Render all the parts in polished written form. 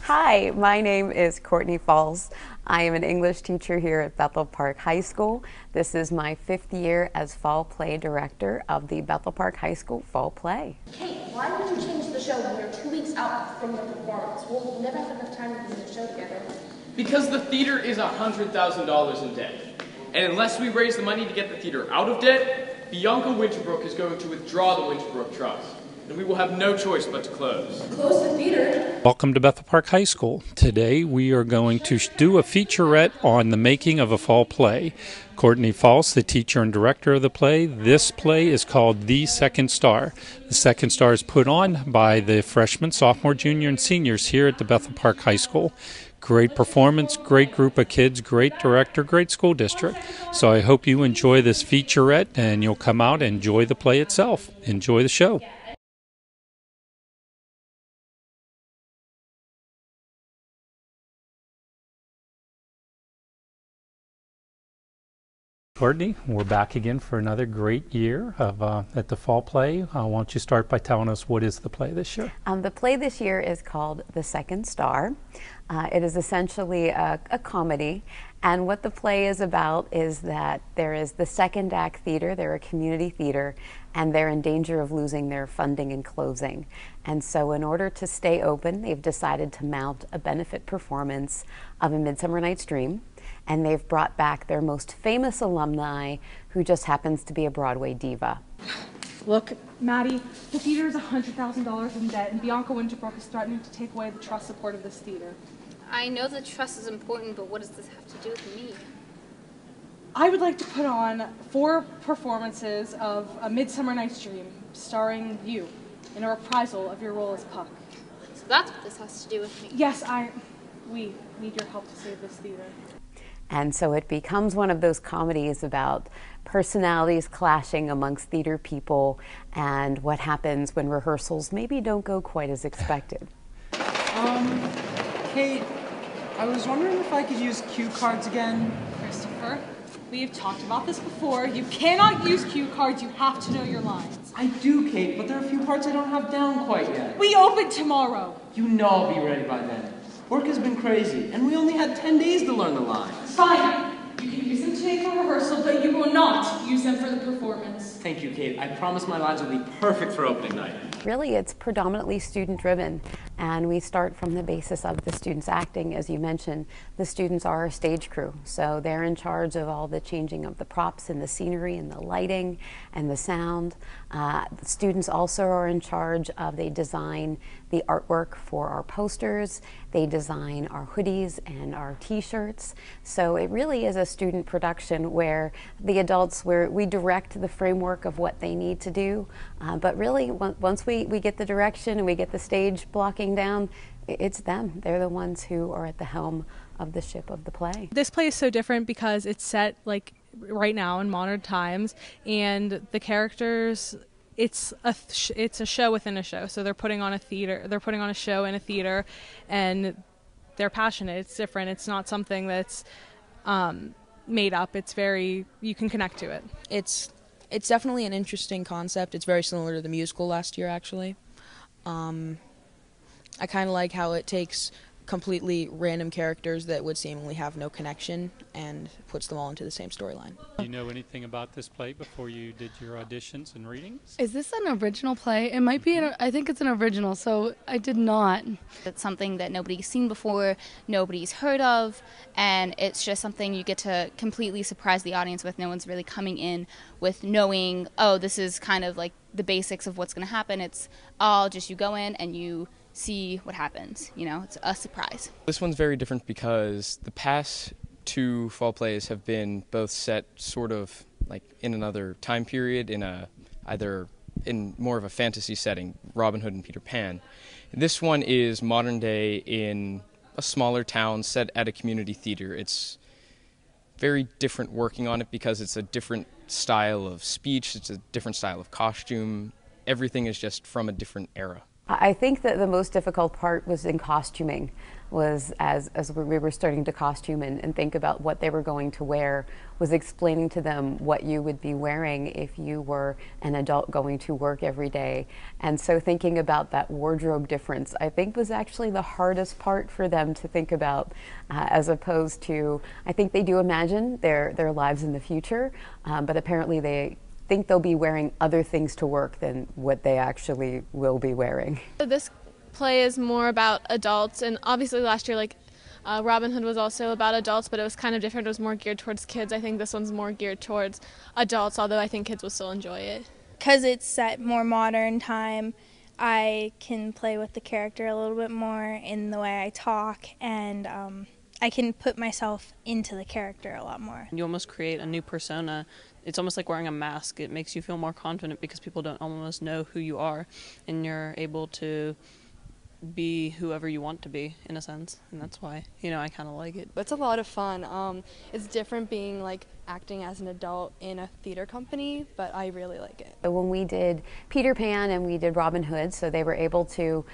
Hi, my name is Courtney Falls. I am an English teacher here at Bethel Park High School. This is my 5th year as Fall Play Director of the Bethel Park High School Fall Play. Kate, why did you change the show when we're 2 weeks out from the performance? We'll never have enough time to do the show together. Because the theater is $100,000 in debt. And unless we raise the money to get the theater out of debt, Bianca Winterbrook is going to withdraw the Winterbrook Trust. And we will have no choice but to close. Close the theater? Welcome to Bethel Park High School. Today we are going to do a featurette on the making of a fall play. Courtney Falls, the teacher and director of the play. This play is called The Second Star. The Second Star is put on by the freshmen, sophomore, junior, and seniors here at the Bethel Park High School. Great performance, great group of kids, great director, great school district. So I hope you enjoy this featurette and you'll come out and enjoy the play itself. Enjoy the show. Courtney, we're back again for another great year of at the Fall Play. Why don't you start by telling us what is the play this year? The play this year is called The Second Star. It is essentially a comedy, and what the play is about is that there is the Second Act Theater, they're a community theater, and they're in danger of losing their funding and closing. And so in order to stay open, they've decided to mount a benefit performance of A Midsummer Night's Dream. And they've brought back their most famous alumni, who just happens to be a Broadway diva. Look, Maddie, the theater is $100,000 in debt, and Bianca Winterbrook is threatening to take away the trust support of this theater. I know the trust is important, but what does this have to do with me? I would like to put on 4 performances of A Midsummer Night's Dream, starring you, in a reprisal of your role as Puck. So that's what this has to do with me. Yes, we need your help to save this theater. And so it becomes one of those comedies about personalities clashing amongst theater people and what happens when rehearsals maybe don't go quite as expected. Kate, I was wondering if I could use cue cards again. Christopher, we've talked about this before. You cannot use cue cards. You have to know your lines. I do, Kate, but there are a few parts I don't have down quite yet. We open tomorrow. You know I'll be ready by then. Work has been crazy, and we only had 10 days to learn the lines. Fine. You can use them today for rehearsal, but you will not use them for the performance. Thank you, Kate. I promise my lines will be perfect for opening night. Really, it's predominantly student-driven, and we start from the basis of the students acting. As you mentioned, the students are a stage crew, so they're in charge of all the changing of the props and the scenery and the lighting and the sound. The students also are in charge of, they design the artwork for our posters, they design our hoodies and our t-shirts. So it really is a student production where the adults, we direct the framework of what they need to do, but really once we get the direction and we get the stage blocking down, it's them. They're the ones who are at the helm of the ship of the play. This play is so different because it's set like right now in modern times, and the characters, it's a show within a show. So they're putting on a show in a theater, and they're passionate. It's different. It's not something that's made up. It's you can connect to it. It's definitely an interesting concept. It's very similar to the musical last year, actually. I kind of like how it takes completely random characters that would seemingly have no connection and puts them all into the same storyline. Do you know anything about this play before you did your auditions and readings? Is this an original play? It might be, I think it's an original, so I did not. It's something that nobody's seen before, nobody's heard of, and it's just something you get to completely surprise the audience with. No one's really coming in with knowing, oh, this is kind of like the basics of what's going to happen. It's all just you go in and you see what happens. You know, it's a surprise. This one's very different because the past 2 fall plays have been both set sort of like in another time period, either in more of a fantasy setting, Robin Hood and Peter Pan. This one is modern day in a smaller town set at a community theater. It's very different working on it because it's a different style of speech, it's a different style of costume. Everything is just from a different era. I think that the most difficult part was in costuming, was as we were starting to costume and think about what they were going to wear, was explaining to them what you would be wearing if you were an adult going to work every day. And so thinking about that wardrobe difference, I think, was actually the hardest part for them to think about, as opposed to, I think they do imagine their lives in the future, but apparently they think they'll be wearing other things to work than what they actually will be wearing. This play is more about adults, and obviously last year, like, Robin Hood was also about adults, but it was kind of different. It was more geared towards kids. I think this one's more geared towards adults, although I think kids will still enjoy it. Because it's set more modern time, I can play with the character a little bit more in the way I talk, and I can put myself into the character a lot more. You almost create a new persona. It's almost like wearing a mask. It makes you feel more confident because people don't almost know who you are, and you're able to be whoever you want to be, in a sense, and that's why, I kind of like it. It's a lot of fun. It's different being like acting as an adult in a theater company, but I really like it. When we did Peter Pan and we did Robin Hood, so they were able to,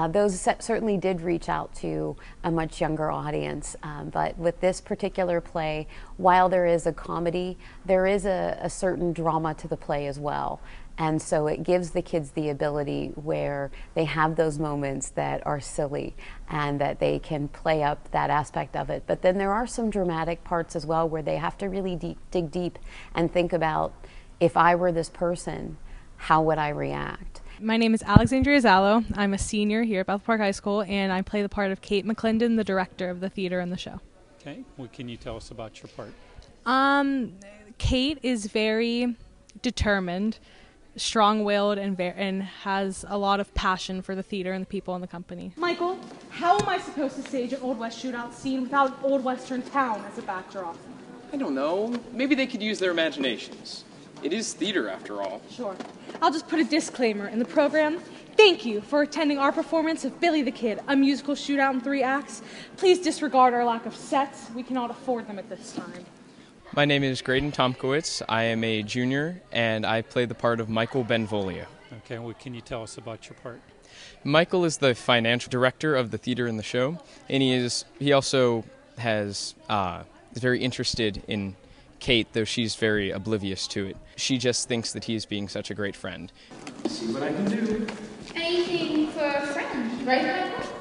those certainly did reach out to a much younger audience, but with this particular play, while there is a comedy, there is a certain drama to the play as well. And so it gives the kids the ability where they have those moments that are silly and that they can play up that aspect of it. But then there are some dramatic parts as well where they have to really dig deep and think about, if I were this person, how would I react? My name is Alexandria Zallo. I'm a senior here at Bethel Park High School, and I play the part of Kate McClendon, the director of the theater in the show. Okay, what can you tell us about your part? Kate is very determined, strong-willed, and has a lot of passion for the theater and the people in the company. Michael, how am I supposed to stage an Old West shootout scene without an Old Western town as a backdrop? I don't know. Maybe they could use their imaginations. It is theater, after all. Sure. I'll just put a disclaimer in the program. Thank you for attending our performance of Billy the Kid, a musical shootout in 3 acts. Please disregard our lack of sets. We cannot afford them at this time. My name is Graydon Tomkowitz. I am a junior, and I play the part of Michael Benvolio. Okay, what can you tell us about your part? Michael is the financial director of the theater in the show, and he also is very interested in Kate, though she's very oblivious to it. She just thinks that he is being such a great friend. See what I can do. Anything for a friend, right, Michael?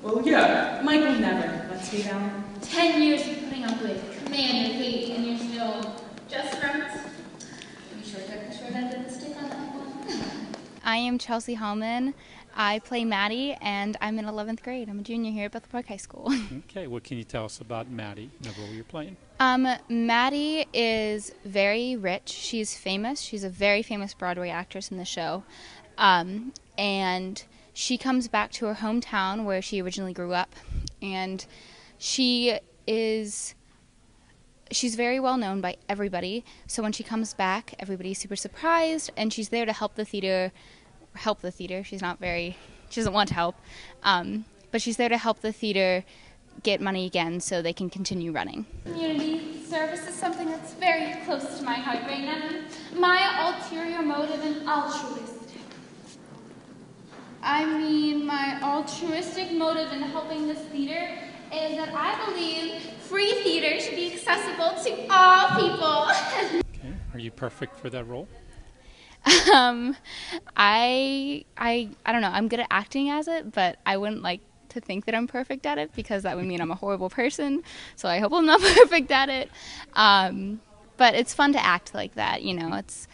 Well, yeah. Michael never lets me down. 10 years of putting up with Commander Kate, and you're still just friends? Are you sure I took the short end of the stick on that one? I am Chelsea Hallman. I play Maddie, and I'm in 11th grade. I'm a junior here at Bethel Park High School. Okay, what can you tell us about Maddie, the role you're playing? Maddie is very rich. She's famous. She's a very famous Broadway actress in the show. And she comes back to her hometown where she originally grew up. And she's very well known by everybody. So when she comes back, everybody's super surprised, and she's there to help the theater. She doesn't want to help, but she's there to help the theater get money again so they can continue running. Community service is something that's very close to my heart right now. My ulterior motive and altruistic. My altruistic motive in helping this theater is that I believe free theater should be accessible to all people. Okay, are you perfect for that role? I don't know. I'm good at acting as it, but I wouldn't like to think that I'm perfect at it because that would mean I'm a horrible person. So I hope I'm not perfect at it. But it's fun to act like that, It's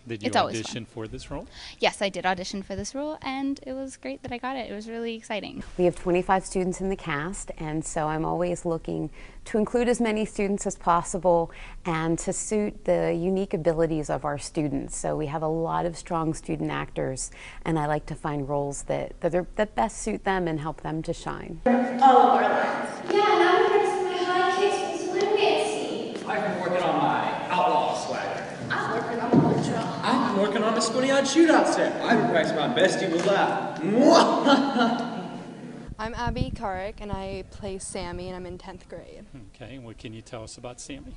Did you it's always audition fun. for this role? Yes, I did audition for this role, and it was great that I got it. It was really exciting. We have 25 students in the cast, and so I'm always looking to include as many students as possible and to suit the unique abilities of our students. So we have a lot of strong student actors, and I like to find roles that best suit them and help them to shine. All of our lines. Yeah, now we're going to see my high kicks with swim dancing. I've been working on my outlaw swagger. I'm working on my draw. I've been working on a squinty-eyed shootout set. I've been practicing my best evil laugh. I'm Abby Carrick, and I play Sammy, and I'm in 10th grade. Okay, what can you tell us about Sammy?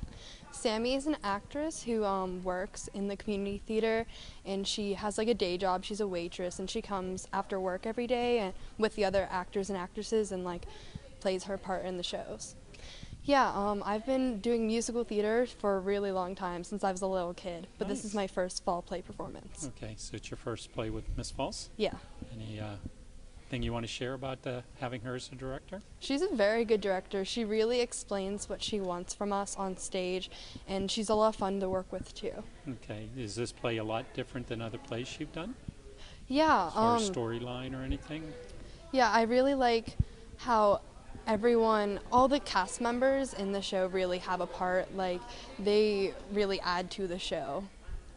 Sammy is an actress who works in the community theater, and she has like a day job. She's a waitress, and she comes after work every day and with the other actors and actresses and like plays her part in the shows. Yeah, I've been doing musical theater for a really long time, since I was a little kid, but This is my first fall play performance. Okay, so it's your first play with Miss Falls? Yeah. Any thing you want to share about having her as a director? She's a very good director. She really explains what she wants from us on stage, and she's a lot of fun to work with too. Okay, is this play a lot different than other plays you've done? Yeah. As far as storyline or anything? Yeah, I really like how all the cast members in the show really have a part. Like, they really add to the show.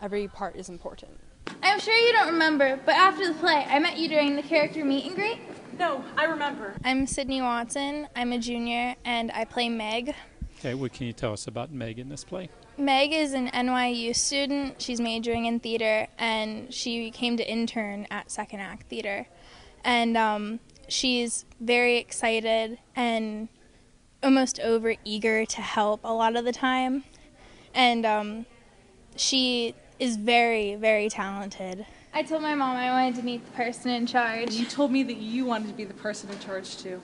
Every part is important. I'm sure you don't remember, but after the play, I met you during the character meet and greet. No, I remember. I'm Sydney Watson. I'm a junior, and I play Meg. Okay, what can you tell us about Meg in this play? Meg is an NYU student. She's majoring in theater, and she came to intern at Second Act Theater. And she's very excited and almost over-eager to help a lot of the time. And she is very, very talented. I told my mom I wanted to meet the person in charge. You told me that you wanted to be the person in charge, too.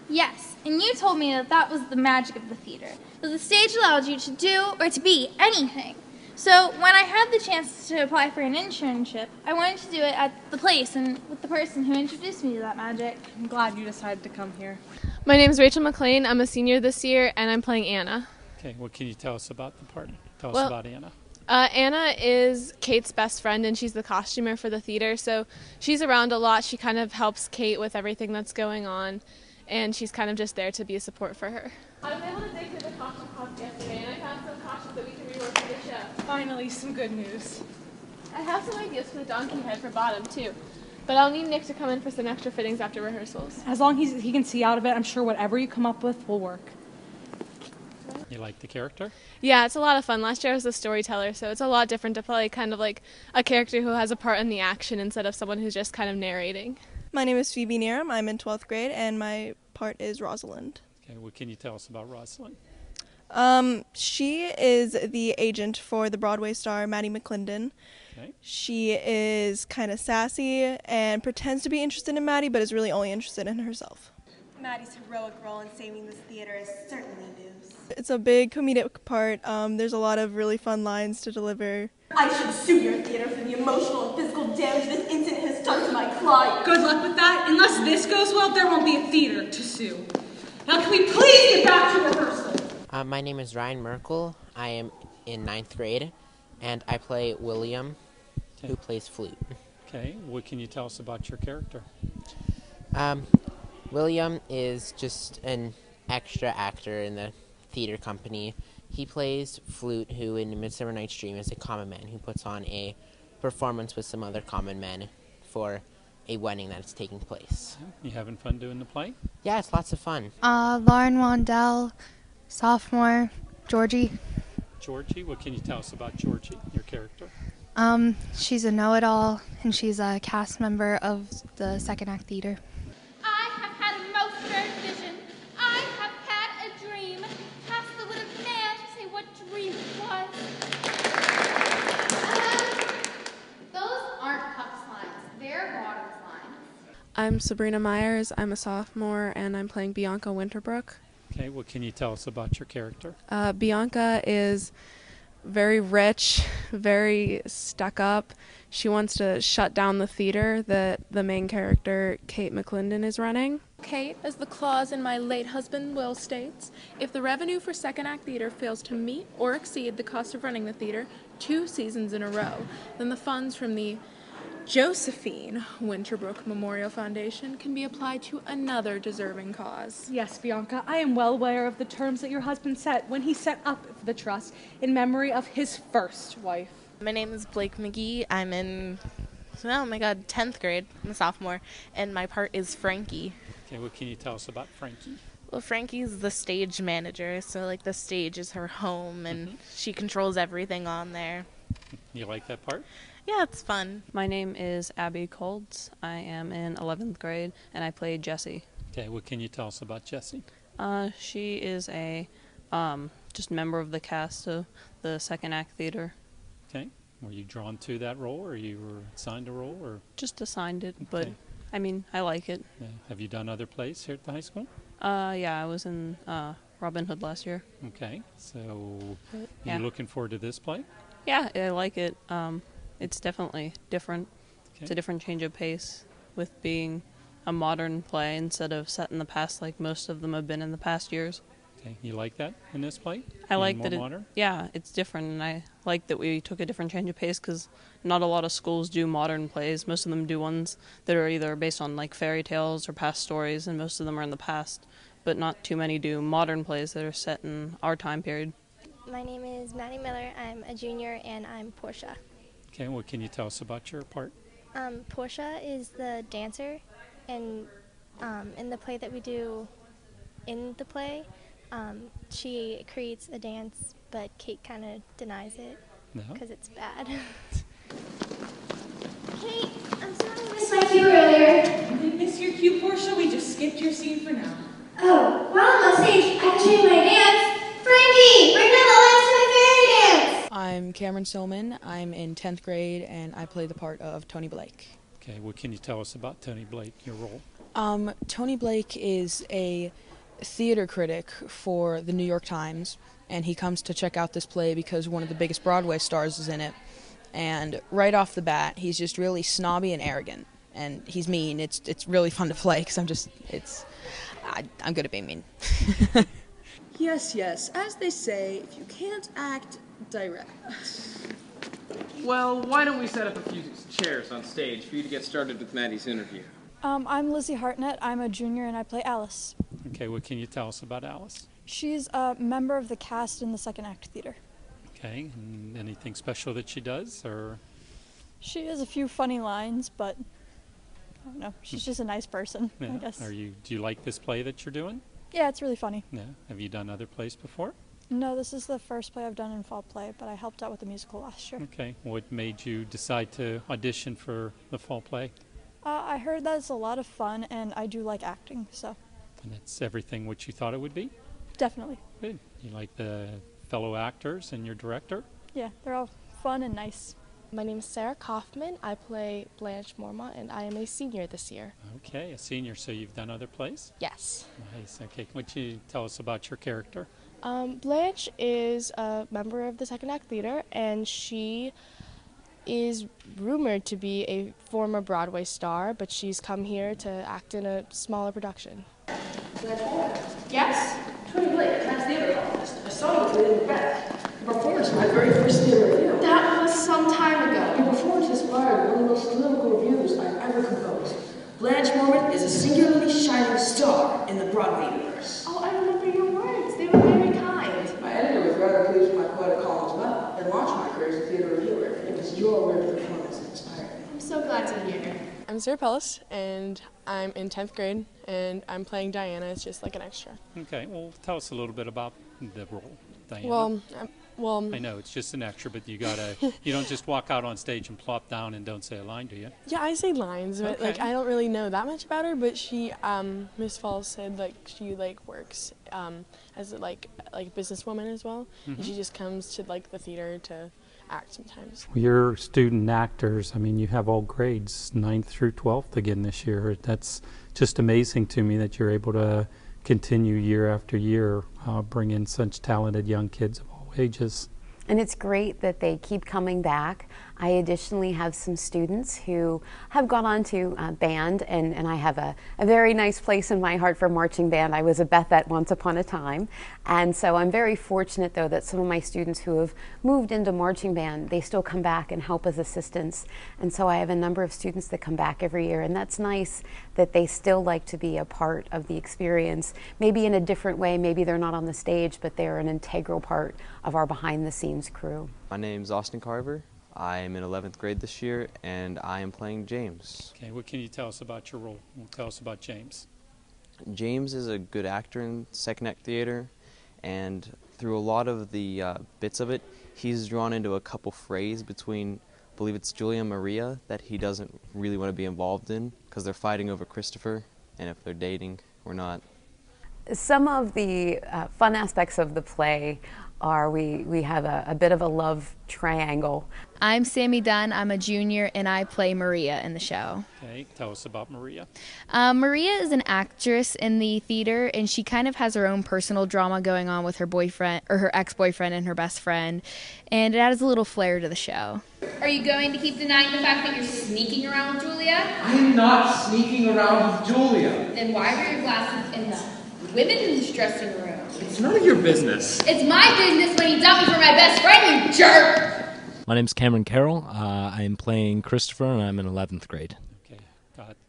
Yes, and you told me that that was the magic of the theater, that the stage allowed you to do or to be anything. So when I had the chance to apply for an internship, I wanted to do it at the place and with the person who introduced me to that magic. I'm glad you decided to come here. My name is Rachel McLean. I'm a senior this year, and I'm playing Anna. Okay, what can you tell us about the part? Tell us about Anna. Anna is Kate's best friend, and she's the costumer for the theater, so she's around a lot. She kind of helps Kate with everything that's going on, and she's kind of just there to be a support for her. I was able to dig through the costume closet yesterday, and I found some costumes that we can rework for the show. Finally, some good news. I have some ideas for the donkey head for Bottom, too, but I'll need Nick to come in for some extra fittings after rehearsals. As long as he can see out of it, I'm sure whatever you come up with will work. You like the character? Yeah, it's a lot of fun. Last year I was the storyteller, so it's a lot different to play kind of like a character who has a part in the action instead of someone who's just kind of narrating. My name is Phoebe Neeram. I'm in 12th grade, and my part is Rosalind. Okay, what can you tell us about Rosalind? She is the agent for the Broadway star Maddie McClendon. Okay. She is kind of sassy and pretends to be interested in Maddie, but is really only interested in herself. Maddie's heroic role in saving this theater is certainly news. It's a big comedic part. There's a lot of really fun lines to deliver. I should sue your theater for the emotional and physical damage this incident has done to my client. Good luck with that. Unless this goes well, there won't be a theater to sue. Now, can we please get back to rehearsal? My name is Ryan Merkel. I am in 9th grade, and I play William, who plays flute. Okay, what can you tell us about your character? William is just an extra actor in the theater company. He plays flute, who in Midsummer Night's Dream is a common man who puts on a performance with some other common men for a wedding that's taking place. You having fun doing the play? Yeah, it's lots of fun. Lauren Wandell, sophomore, Georgie. Georgie, what can you tell us about Georgie, your character? She's a know-it-all, and she's a cast member of the Second Act Theater. I have had a most rare vision. I have had a dream. Ask the wit of man to say what dream it was. Those aren't Puck's lines. They're Bottom's lines. I'm Sabrina Myers. I'm a sophomore, and I'm playing Bianca Winterbrook. Okay, what can you tell us about your character? Bianca is very rich, very stuck up. She wants to shut down the theater that the main character, Kate McClendon, is running. Kate, as the clause in my late husband will states, if the revenue for Second Act Theater fails to meet or exceed the cost of running the theater 2 seasons in a row, then the funds from the Josephine Winterbrook Memorial Foundation can be applied to another deserving cause. Yes, Bianca, I am well aware of the terms that your husband set when he set up the trust in memory of his first wife. My name is Blake McGee. I'm in, 10th grade. I'm a sophomore, and my part is Frankie. Okay, what can you tell us about Frankie? Well, Frankie's the stage manager, so the stage is her home, and she controls everything on there. You like that part? Yeah, it's fun. My name is Abby Colds. I am in 11th grade, and I play Jessie. Okay, what can you tell us about Jessie? She is a just member of the cast of the second act theater. Okay, were you drawn to that role, or you were assigned a role, or? Just assigned it, but I mean, I like it. Yeah. Have you done other plays here at the high school? Yeah, I was in Robin Hood last year. Okay, so Yeah. you looking forward to this play? Yeah, I like it. It's definitely different. Okay. It's a different change of pace with being a modern play instead of set in the past like most of them have been in the past years. Okay, you like that in this play? I like more that modern? Yeah, it's different, and I like that we took a different change of pace because not a lot of schools do modern plays. Most of them do ones that are either based on like fairy tales or past stories, and most of them are in the past, but not too many do modern plays that are set in our time period. My name is Maddie Miller. I'm a junior, and I'm Portia. Okay, what can you tell us about your part? Portia is the dancer, and in the play that we do in the play, she creates a dance, but Kate kind of denies it because it's bad. Kate, I'm sorry I missed my cue earlier. You didn't miss your cue, Portia. We just skipped your scene for now. Oh, while I'm on stage, I can show you my dance. Frankie, bring down the lights to my fairy dance! I'm Cameron Silman. I'm in 10th grade, and I play the part of Tony Blake. Okay, what can you tell us about Tony Blake, your role? Tony Blake is a theater critic for the New York Times, and he comes to check out this play because one of the biggest Broadway stars is in it. And right off the bat, he's just really snobby and arrogant, and he's mean. It's really fun to play because I'm good at being mean. Yes, as they say, if you can't act, direct. Well, why don't we set up a few chairs on stage for you to get started with Maddie's interview? I'm Lizzie Hartnett. I'm a junior and I play Alice. Okay, what can you tell us about Alice? She's a member of the cast in the second act theater. Okay, and anything special that she does, or? She has a few funny lines, but I don't know. She's just a nice person, Yeah. I guess. Do you like this play that you're doing? Yeah, it's really funny. Yeah. Have you done other plays before? No, this is the first play I've done in fall play, but I helped out with the musical last year. Okay. What made you decide to audition for the fall play? I heard that it's a lot of fun, and I do like acting, so And it's everything what you thought it would be? definitely. Good. You like the fellow actors and your director? Yeah, they're all fun and nice. My name is Sarah Kaufman. I play Blanche Mormont, and I am a senior this year. Okay, a senior, so you've done other plays? Yes. Nice. Okay, what you tell us about your character? Blanche is a member of the Second Act Theater, and she is rumored to be a former Broadway star, but she's come here to act in a smaller production. Yes? Tony Blake, class theater columnist. I saw you today in the back. Your performance in my very first theater review. That was some time ago. Your performance inspired one of the most lyrical reviews I've ever composed. Blanche Mormont is a singularly shining star in the Broadway universe. Oh, I remember your words. They were very kind. My editor was rather pleased with my poetic column as well, and launched my career as a theater reviewer. It was your weird performance that inspired me. I'm so glad to hear. I'm Sarah Pellis, and I'm in 10th grade, and I'm playing Diana. It's just like an extra. Okay, well, tell us a little bit about the role, Diana. Well, I know it's just an extra, but you don't just walk out on stage and plop down and don't say a line, do you? yeah, I say lines, but Okay. I don't really know that much about her. But she, Miss Falls said she works as a businesswoman as well, Mhm. and she just comes to the theater to act sometimes. Your student actors, I mean, you have all grades, 9th through 12th again this year. That's just amazing to me that you're able to continue year after year, bring in such talented young kids of all ages. And it's great that they keep coming back. I additionally have some students who have gone on to band, and I have a very nice place in my heart for marching band. I was a Bethette once upon a time. And so I'm very fortunate, though, that some of my students who have moved into marching band, they still come back and help as assistants. And so I have a number of students that come back every year, and that's nice that they still like to be a part of the experience, maybe in a different way. Maybe they're not on the stage, but they're an integral part of our behind-the-scenes crew. My name's Austin Carver. I am in 11th grade this year, and I am playing James. Okay, what can you tell us about your role? Tell us about James. James is a good actor in second act theater, and through a lot of the bits of it, he's drawn into a couple frays between, I believe it's Julia and Maria, that he doesn't really want to be involved in because they're fighting over Christopher and if they're dating. or not. Some of the fun aspects of the play are we have a bit of a love triangle. I'm Sammy Dunn. I'm a junior, and I play Maria in the show. Okay, tell us about Maria. Maria is an actress in the theater, and she kind of has her own personal drama going on with her boyfriend, or her ex-boyfriend and her best friend, and it adds a little flair to the show. Are you going to keep denying the fact that you're sneaking around with Julia? I am not sneaking around with Julia. Then why were your glasses in the women's dressing room? It's none of your business. It's my business when you dump me for my best friend, you jerk! My name's Cameron Carroll. I am playing Christopher, and I'm in 11th grade. Okay,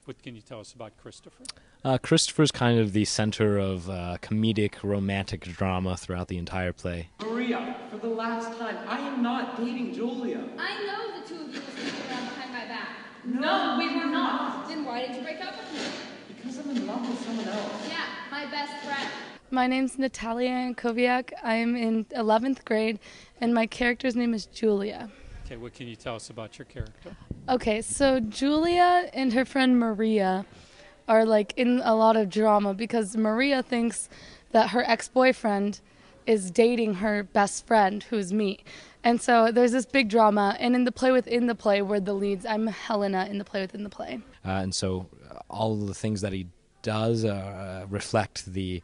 what can you tell us about Christopher? Christopher's kind of the center of comedic, romantic drama throughout the entire play. Maria, for the last time, I am not dating Julia. I know the two of you were sneaking around behind my back. No, we were not. Then why did you break up with me? Because I'm in love with someone else. Yeah, my best friend. My name's Natalia Yankoviak. I'm in 11th grade, and my character's name is Julia. Okay, what can you tell us about your character? Okay, so Julia and her friend Maria are like in a lot of drama because Maria thinks that her ex-boyfriend is dating her best friend, who's me. And so there's this big drama, and in the play within the play, we're the leads. I'm Helena in the play within the play. And so all of the things that he does reflect the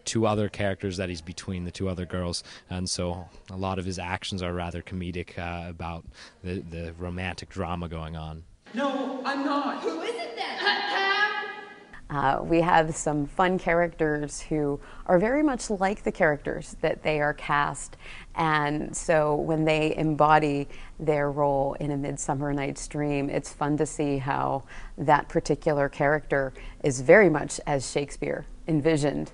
two other characters that he's between, the two other girls, and so a lot of his actions are rather comedic about the romantic drama going on. No, I'm not. Who is it then? We have some fun characters who are very much like the characters that they are cast, and so when they embody their role in A Midsummer Night's Dream, it's fun to see how that particular character is very much as Shakespeare envisioned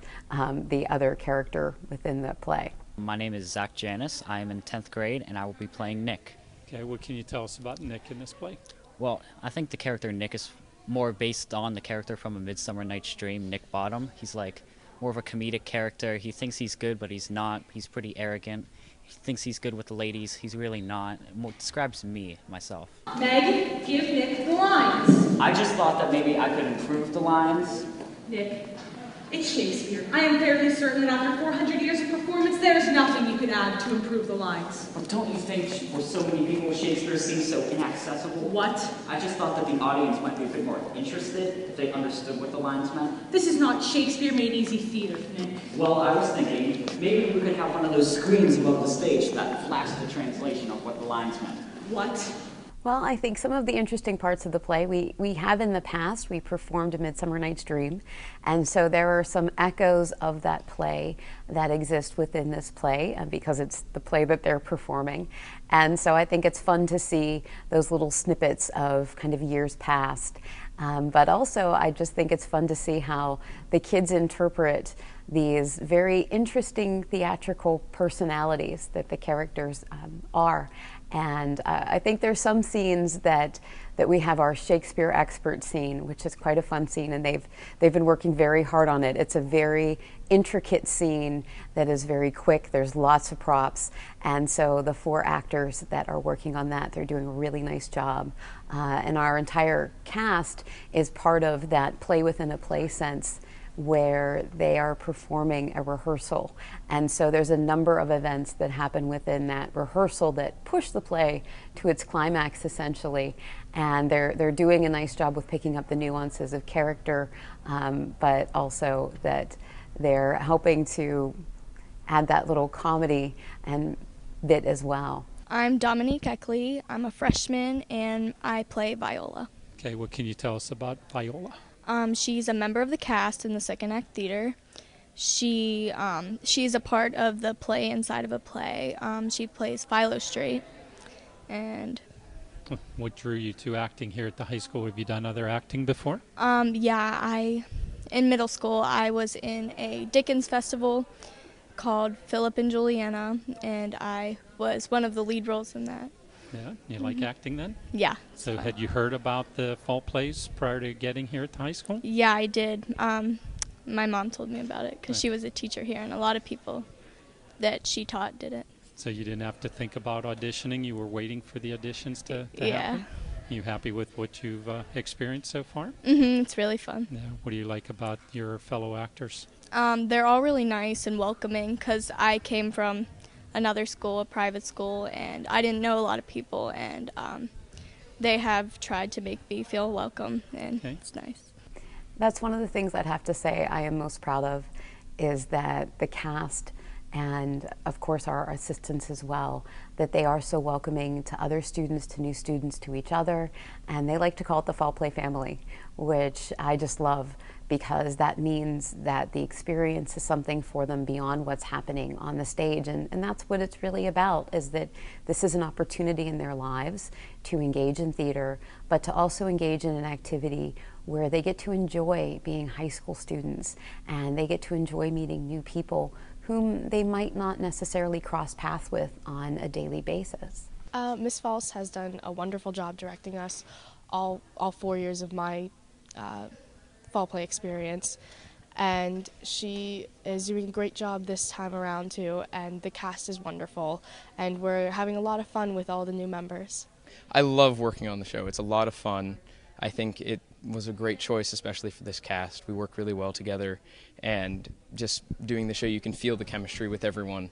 the other character within the play. My name is Zach Janis. I am in 10th grade, and I will be playing Nick. Okay, what can you tell us about Nick in this play? Well, I think the character Nick is more based on the character from A Midsummer Night's Dream, Nick Bottom. He's like more of a comedic character. He thinks he's good, but he's not. He's pretty arrogant. He thinks he's good with the ladies. He's really not. It describes me, myself. Meg, give Nick the lines. I just thought that maybe I could improve the lines. Nick, it's Shakespeare. I am fairly certain that after 400 years of performance, there is nothing you could add to improve the lines. But don't you think for so many people Shakespeare seems so inaccessible? What? I just thought that the audience might be a bit more interested if they understood what the lines meant. This is not Shakespeare made easy theater, Nick. Well, I was thinking maybe we could have one of those screens above the stage that flashed the translation of what the lines meant. What? Well, I think some of the interesting parts of the play, we have in the past, we performed A Midsummer Night's Dream, and so there are some echoes of that play that exist within this play because it's the play that they're performing. And so I think it's fun to see those little snippets of kind of years past. But also I just think it's fun to see how the kids interpret these very interesting theatrical personalities that the characters are. And I think there's some scenes that we have our Shakespeare expert scene, which is quite a fun scene, and they've been working very hard on it. It's a very intricate scene that is very quick. There's lots of props, and so the 4 actors that are working on that, they're doing a really nice job. And our entire cast is part of that play within a play sense, where they are performing a rehearsal. And so there's a number of events that happen within that rehearsal that push the play to its climax, essentially. And they're doing a nice job with picking up the nuances of character, but also that they're helping to add that little comedy and bit as well. I'm Dominique Eckley. I'm a freshman, and I play Viola. Okay, what can you tell us about Viola? She's a member of the cast in the Second Act Theater. She's a part of the play inside of a play. She plays Philostrate. And what drew you to acting here at the high school? Have you done other acting before? In middle school, I was in a Dickens festival called Philip and Juliana, and I was one of the lead roles in that. Yeah, you like acting then? Yeah. So had you heard about the fall plays prior to getting here at the high school? Yeah, I did. My mom told me about it because she was a teacher here, and a lot of people that she taught did it. So you didn't have to think about auditioning? You were waiting for the auditions to Yeah. happen? You happy with what you've experienced so far? It's really fun. Yeah. What do you like about your fellow actors? They're all really nice and welcoming because I came from another school, a private school, and I didn't know a lot of people, and they have tried to make me feel welcome, and it's nice. That's one of the things I'd have to say I am most proud of, is that the cast and of course our assistants as well, that they are so welcoming to other students, to new students, to each other, and they like to call it the Fall Play family, which I just love, because that means that the experience is something for them beyond what's happening on the stage, and that's what it's really about, is that this is an opportunity in their lives to engage in theater, but to also engage in an activity where they get to enjoy being high school students, and they get to enjoy meeting new people whom they might not necessarily cross paths with on a daily basis. Miss False has done a wonderful job directing us all 4 years of my fall play experience, and she is doing a great job this time around too, and the cast is wonderful, and we're having a lot of fun with all the new members. I love working on the show. It's a lot of fun. I think it was a great choice, especially for this cast. We work really well together, and just doing the show, you can feel the chemistry with everyone.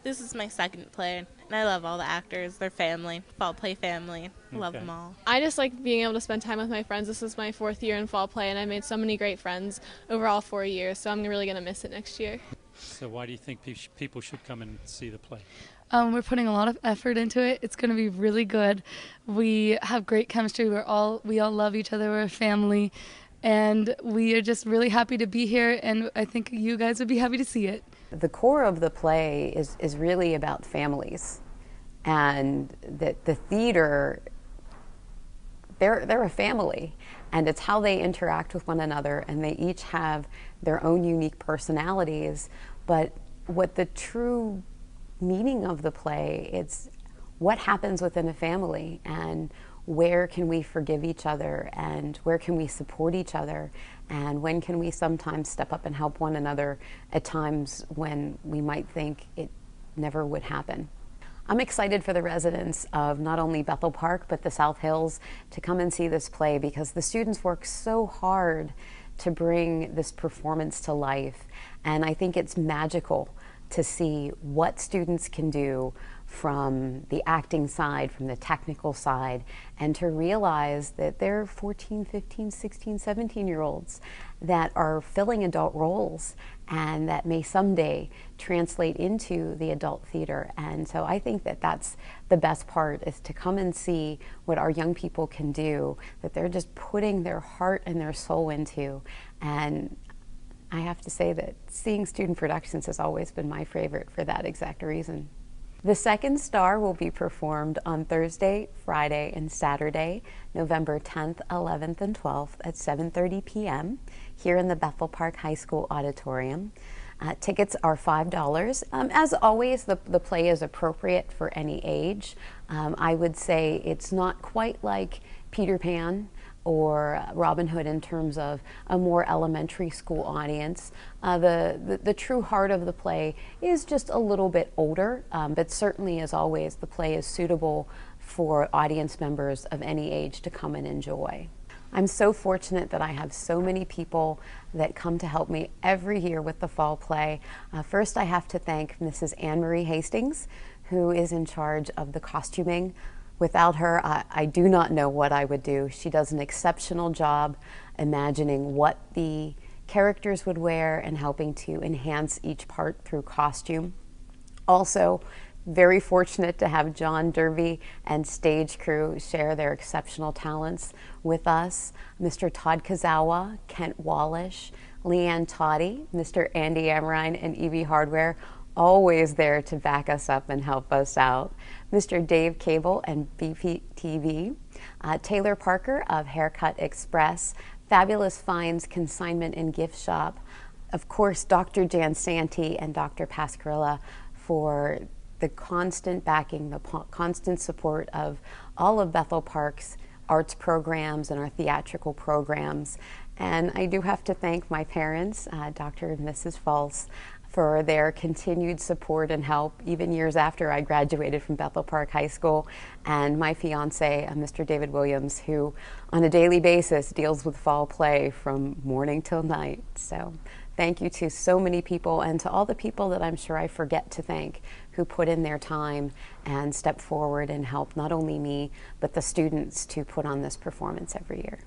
This is my second play, and I love all the actors. They're family, Fall Play family. Love them all. I just like being able to spend time with my friends. This is my 4th year in Fall Play, and I made so many great friends over all 4 years, so I'm really going to miss it next year. So why do you think people should come and see the play? We're putting a lot of effort into it. It's going to be really good. We have great chemistry. We all love each other. We're a family, and we are just really happy to be here, and I think you guys would be happy to see it. The core of the play is really about families, and that the theater, they're a family, and it's how they interact with one another, and they each have their own unique personalities, but what the true meaning of the play, it's what happens within a family, and where can we forgive each other, and where can we support each other, and when can we sometimes step up and help one another at times when we might think it never would happen. I'm excited for the residents of not only Bethel Park but the South Hills to come and see this play, because the students work so hard to bring this performance to life, and I think it's magical to see what students can do from the acting side, from the technical side, and to realize that they're 14, 15, 16, 17-year-olds that are filling adult roles and that may someday translate into the adult theater. And so I think that that's the best part, is to come and see what our young people can do, that they're just putting their heart and their soul into. And I have to say that seeing student productions has always been my favorite for that exact reason. The Second Star will be performed on Thursday, Friday, and Saturday, November 10th, 11th, and 12th at 7:30 p.m. here in the Bethel Park High School Auditorium. Tickets are $5. As always, the play is appropriate for any age. I would say it's not quite like Peter Pan or Robin Hood in terms of a more elementary school audience. The true heart of the play is just a little bit older, but certainly, as always, the play is suitable for audience members of any age to come and enjoy. I'm so fortunate that I have so many people that come to help me every year with the fall play. First, I have to thank Mrs. Anne Marie Hastings, who is in charge of the costuming. Without her, I do not know what I would do. She does an exceptional job imagining what the characters would wear and helping to enhance each part through costume. Also, very fortunate to have John Derby and stage crew share their exceptional talents with us. Mr. Todd Kazawa, Kent Wallish, Leanne Toddy, Mr. Andy Amrine, and Evie Hardware, always there to back us up and help us out. Mr. Dave Cable and BPTV, Taylor Parker of Haircut Express, Fabulous Finds Consignment and Gift Shop, of course Dr. Jan Santee and Dr. Pascarilla for the constant backing, the constant support of all of Bethel Park's arts programs and our theatrical programs. And I do have to thank my parents, Dr. and Mrs. False, for their continued support and help, even years after I graduated from Bethel Park High School, and my fiance, Mr. David Williams, who on a daily basis deals with fall play from morning till night. So thank you to so many people, and to all the people that I'm sure I forget to thank who put in their time and step forward and help not only me, but the students to put on this performance every year.